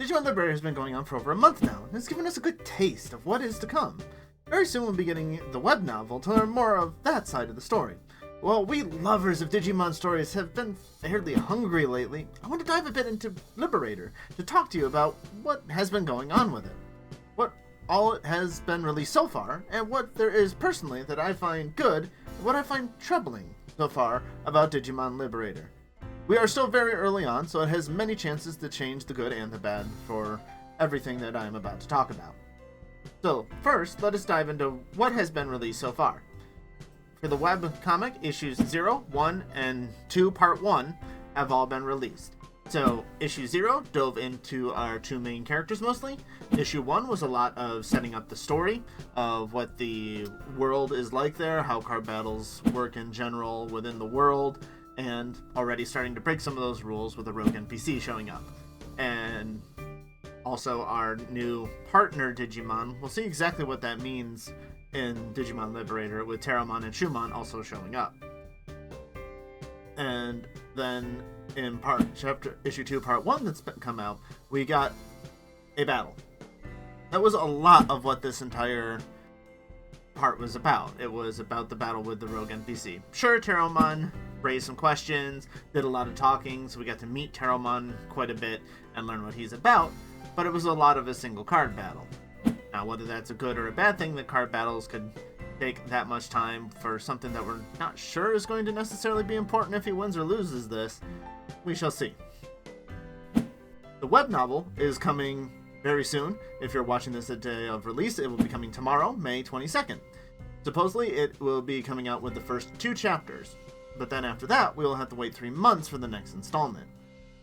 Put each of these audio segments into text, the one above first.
Digimon Liberator has been going on for over a month now, and has given us a good taste of what is to come. Very soon we'll be getting the web novel to learn more of that side of the story. While we lovers of Digimon stories have been fairly hungry lately, I want to dive a bit into Liberator to talk to you about what has been going on with it, what all it has been released so far, and what there is personally that I find good and what I find troubling so far about Digimon Liberator. We are still very early on, so it has many chances to change the good and the bad for everything that I am about to talk about. So, first, let us dive into what has been released so far. For the webcomic, issues 0, 1, and 2 Part 1 have all been released. So, issue 0 dove into our two main characters mostly. Issue 1 was a lot of setting up the story of what the world is like there, how card battles work in general within the world, and already starting to break some of those rules with a rogue NPC showing up. And also our new partner Digimon. We'll see exactly what that means in Digimon Liberator, with Terramon and Shumon also showing up. And then in issue 2 part 1 that's come out, we got a battle. That was a lot of what this entire part was about. It was about the battle with the rogue NPC. Sure, Terramon raised some questions, did a lot of talking, so we got to meet Terramon quite a bit and learn what he's about, but it was a lot of a single card battle. Now, whether that's a good or a bad thing that card battles could take that much time for something that we're not sure is going to necessarily be important if he wins or loses this, we shall see. The web novel is coming very soon. If you're watching this at day of release, it will be coming tomorrow, May 22nd. Supposedly, it will be coming out with the first 2 chapters, but then after that, we will have to wait 3 months for the next installment.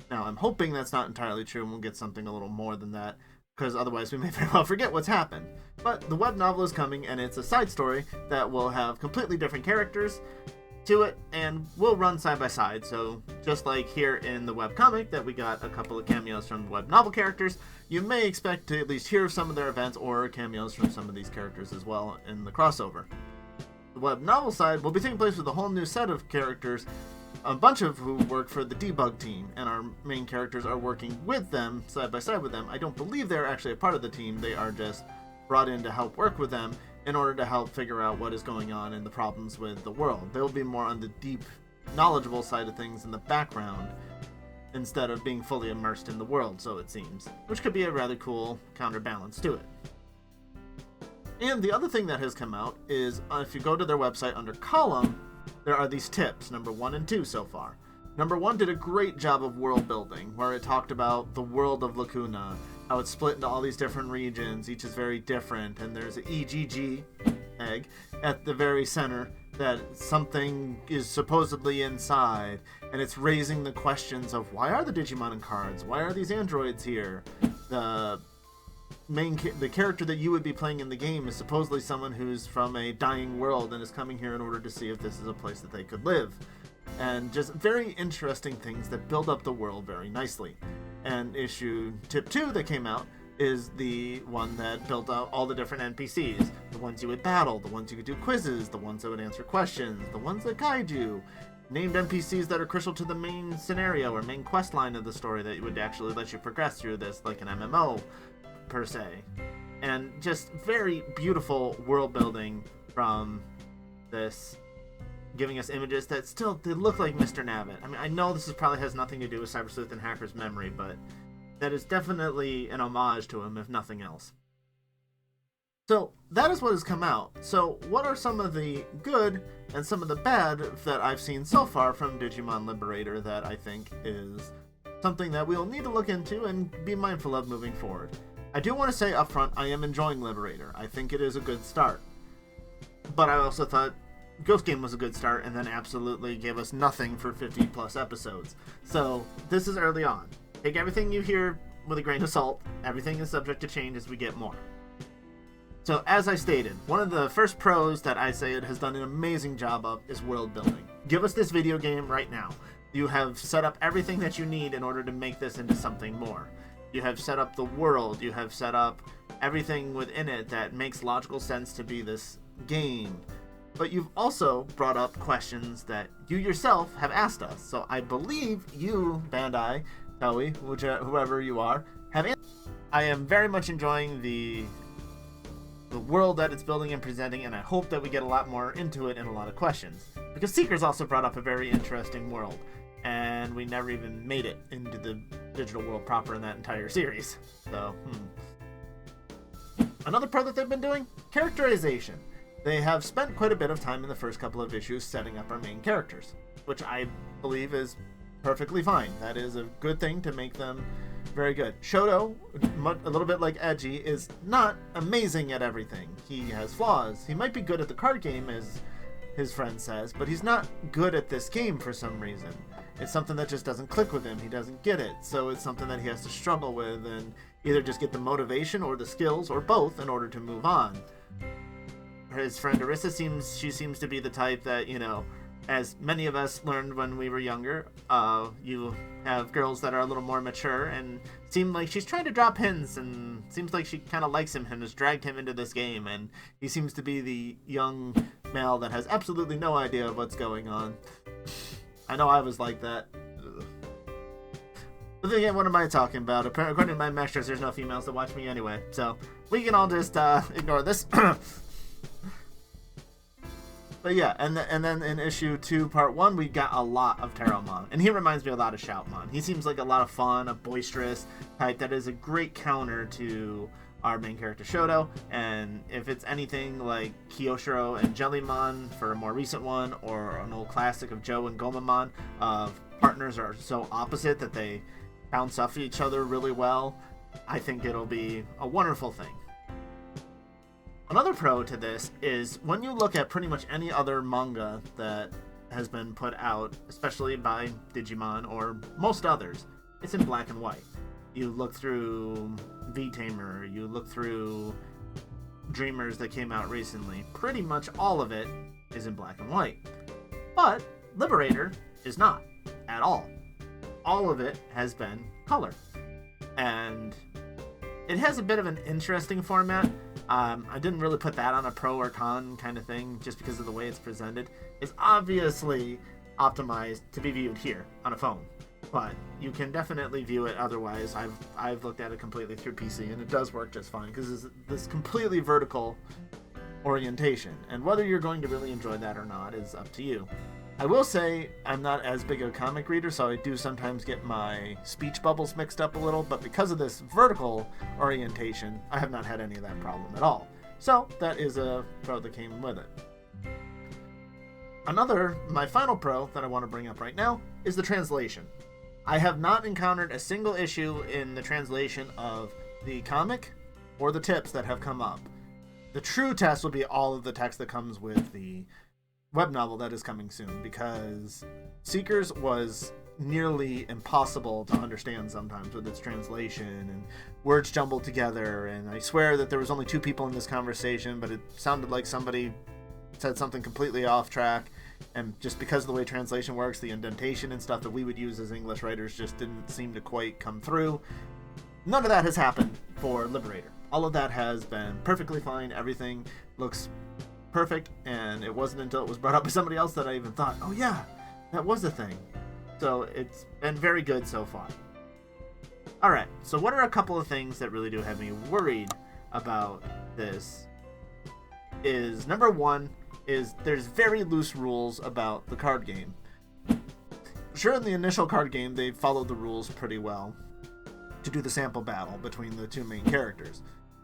Now, I'm hoping that's not entirely true and we'll get something a little more than that, because otherwise we may very well forget what's happened. But the web novel is coming, and it's a side story that will have completely different characters to it, and will run side by side. So just like here in the webcomic that we got a couple of cameos from the web novel characters, you may expect to at least hear some of their events or cameos from some of these characters as well in the crossover. The web novel side will be taking place with a whole new set of characters, a bunch of who work for the debug team, and our main characters are working with them, side by side with them. I don't believe they're actually a part of the team, they are just brought in to help work with them in order to help figure out what is going on and the problems with the world. They'll be more on the deep, knowledgeable side of things in the background, instead of being fully immersed in the world, so it seems, which could be a rather cool counterbalance to it. And the other thing that has come out is, if you go to their website under column, there are these tips, number 1 and 2 so far. Number 1 did a great job of world building, where it talked about the world of Lacuna, how it's split into all these different regions, each is very different, and there's an EGG egg at the very center that something is supposedly inside, and it's raising the questions of why are the Digimon in cards? Why are these androids here? The character that you would be playing in the game is supposedly someone who's from a dying world and is coming here in order to see if this is a place that they could live. And just very interesting things that build up the world very nicely. And issue tip 2 that came out is the one that built out all the different NPCs. The ones you would battle, the ones you could do quizzes, the ones that would answer questions, the ones that guide you. Named NPCs that are crucial to the main scenario or main quest line of the story that would actually let you progress through this, like an MMO per se. And just very beautiful world building from this, giving us images that still, they look like Mr. Nabbit. I mean, I know this probably has nothing to do with Cyber Sleuth and Hacker's memory, but that is definitely an homage to him, if nothing else. So, that is what has come out. So, what are some of the good and some of the bad that I've seen so far from Digimon Liberator that I think is something that we'll need to look into and be mindful of moving forward? I do want to say up front, I am enjoying Liberator. I think it is a good start. But I also thought Ghost Game was a good start, and then absolutely gave us nothing for 50 plus episodes. So, this is early on. Take everything you hear with a grain of salt. Everything is subject to change as we get more. So, as I stated, one of the first pros that I say it has done an amazing job of is world building. Give us this video game right now. You have set up everything that you need in order to make this into something more. You have set up the world, you have set up everything within it that makes logical sense to be this game. But you've also brought up questions that you yourself have asked us. So I believe you, Bandai, Toei, whoever you are, have answered. I am very much enjoying the world that it's building and presenting, and I hope that we get a lot more into it and a lot of questions. Because Seekers also brought up a very interesting world, and we never even made it into the digital world proper in that entire series. So, Another pro that they've been doing? Characterization. They have spent quite a bit of time in the first couple of issues setting up our main characters, which I believe is perfectly fine. That is a good thing to make them very good. Shoto, a little bit like Edgy, is not amazing at everything. He has flaws. He might be good at the card game, as his friend says, but he's not good at this game for some reason. It's something that just doesn't click with him. He doesn't get it. So it's something that he has to struggle with and either just get the motivation or the skills or both in order to move on. His friend Arissa seems to be the type that, as many of us learned when we were younger, you have girls that are a little more mature and seem like she's trying to drop hints, and seems like she kind of likes him and has dragged him into this game, and he seems to be the young male that has absolutely no idea of what's going on. I know I was like that. But then again, what am I talking about? According to my masters, there's no females that watch me anyway, so we can all just ignore this. But yeah, and then in issue 2, part 1, we got a lot of Teromon, and he reminds me a lot of Shoutmon. He seems like a lot of fun, a boisterous type that is a great counter to our main character Shoto, and if it's anything like Kyoshiro and Jellymon for a more recent one, or an old classic of Joe and Gomamon, of partners are so opposite that they bounce off each other really well, I think it'll be a wonderful thing. Another pro to this is when you look at pretty much any other manga that has been put out, especially by Digimon or most others, it's in black and white. You look through V-Tamer, you look through Dreamers that came out recently, pretty much all of it is in black and white. But Liberator is not, at all. All of it has been color. And it has a bit of an interesting format. I didn't really put that on a pro or con kind of thing just because of the way it's presented. It's obviously optimized to be viewed here on a phone, but you can definitely view it otherwise. I've looked at it completely through PC, and it does work just fine because it's this completely vertical orientation, and whether you're going to really enjoy that or not is up to you. I will say I'm not as big a comic reader, so I do sometimes get my speech bubbles mixed up a little, but because of this vertical orientation, I have not had any of that problem at all. So that is a pro that came with it. My final pro that I want to bring up right now is the translation. I have not encountered a single issue in the translation of the comic or the tips that have come up. The true test will be all of the text that comes with the web novel that is coming soon, because Seekers was nearly impossible to understand sometimes with its translation and words jumbled together, and I swear that there was only 2 people in this conversation, but it sounded like somebody said something completely off track, and just because of the way translation works, the indentation and stuff that we would use as English writers just didn't seem to quite come through. None of that has happened for Liberator. All of that has been perfectly fine. Everything looks perfect, and it wasn't until it was brought up by somebody else that I even thought, oh yeah, that was a thing. So it's been very good so far. Alright, so what are a couple of things that really do have me worried about this? Is number 1 is there's very loose rules about the card game. Sure, in the initial card game they followed the rules pretty well to do the sample battle between the 2 main characters,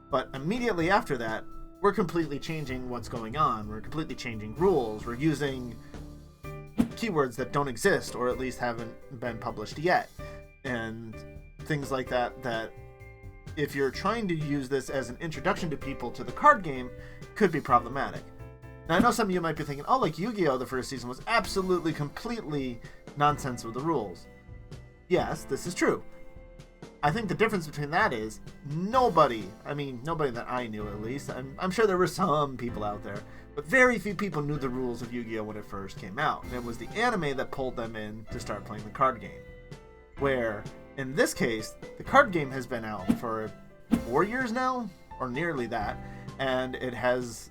but immediately after that we're completely changing what's going on. We're completely changing rules. We're using keywords that don't exist, or at least haven't been published yet. And things like that, that if you're trying to use this as an introduction to people to the card game, could be problematic. Now, I know some of you might be thinking, oh, like Yu-Gi-Oh! The first season was absolutely, completely nonsense with the rules. Yes, this is true. I think the difference between that is nobody that I knew at least, I'm sure there were some people out there, but very few people knew the rules of Yu-Gi-Oh! When it first came out. And it was the anime that pulled them in to start playing the card game. Where, in this case, the card game has been out for 4 years now, or nearly that, and it has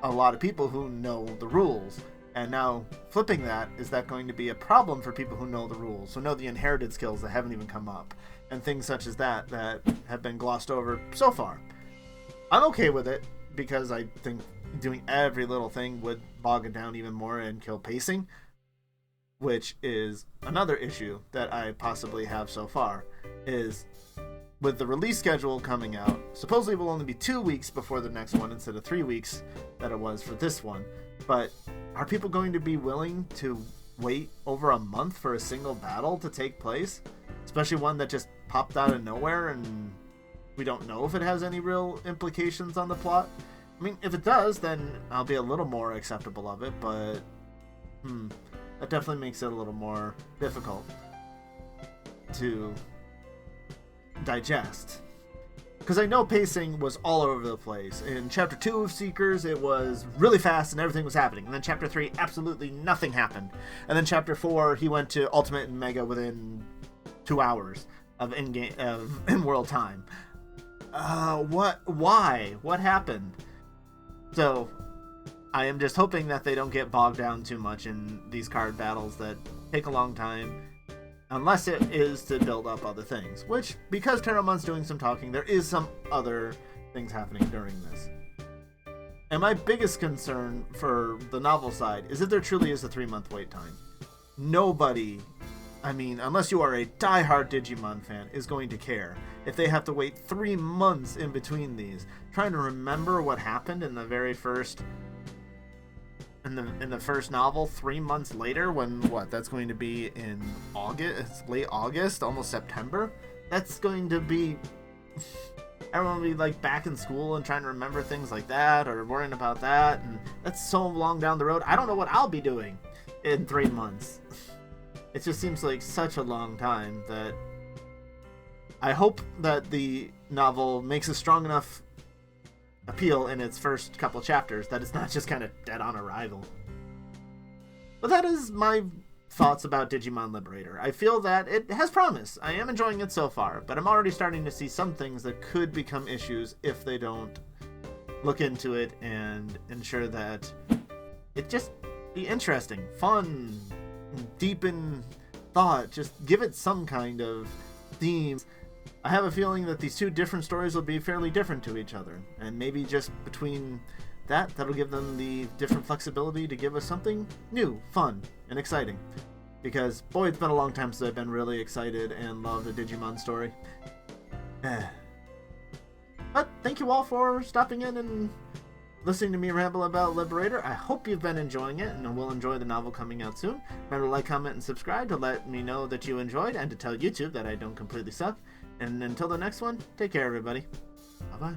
a lot of people who know the rules. And now, flipping that, is that going to be a problem for people who know the rules, who know the inherited skills that haven't even come up? and things such as that have been glossed over so far. I'm okay with it because I think doing every little thing would bog it down even more and kill pacing, which is another issue that I possibly have so far, is with the release schedule coming out, supposedly it will only be 2 weeks before the next one instead of 3 weeks that it was for this one. But are people going to be willing to wait over a month for a single battle to take place? Especially one that just popped out of nowhere and we don't know if it has any real implications on the plot. I mean, if it does, then I'll be a little more acceptable of it, but that definitely makes it a little more difficult to digest. Because I know pacing was all over the place. In Chapter 2 of Seekers, it was really fast and everything was happening. And then Chapter 3, absolutely nothing happened. And then Chapter 4, he went to Ultimate and Mega within 2 hours of in-world time. Why? What happened? So, I am just hoping that they don't get bogged down too much in these card battles that take a long time, unless it is to build up other things. Which, because Terramon's doing some talking, there is some other things happening during this. And my biggest concern for the novel side is if there truly is a 3-month wait time. Nobody, I mean, unless you are a diehard Digimon fan, is going to care if they have to wait 3 months in between these, trying to remember what happened in the very first, in the first novel 3 months later, when that's going to be in August, late August, almost September. That's going to be, everyone will be like back in school and trying to remember things like that, or worrying about that, and that's so long down the road. I don't know what I'll be doing in 3 months. It just seems like such a long time that I hope that the novel makes a strong enough appeal in its first couple chapters that it's not just kind of dead on arrival. But that is my thoughts about Digimon Liberator. I feel that it has promise. I am enjoying it so far, but I'm already starting to see some things that could become issues if they don't look into it and ensure that it just be interesting, fun, deep in thought. Just give it some kind of theme. I have a feeling that these two different stories will be fairly different to each other, and maybe just between that'll give them the different flexibility to give us something new, fun, and exciting. Because, boy, it's been a long time since I've been really excited and loved a Digimon story. But thank you all for stopping in and listening to me ramble about Liberator. I hope you've been enjoying it and will enjoy the novel coming out soon. Remember to like, comment, and subscribe to let me know that you enjoyed and to tell YouTube that I don't completely suck. And until the next one, take care, everybody. Bye-bye.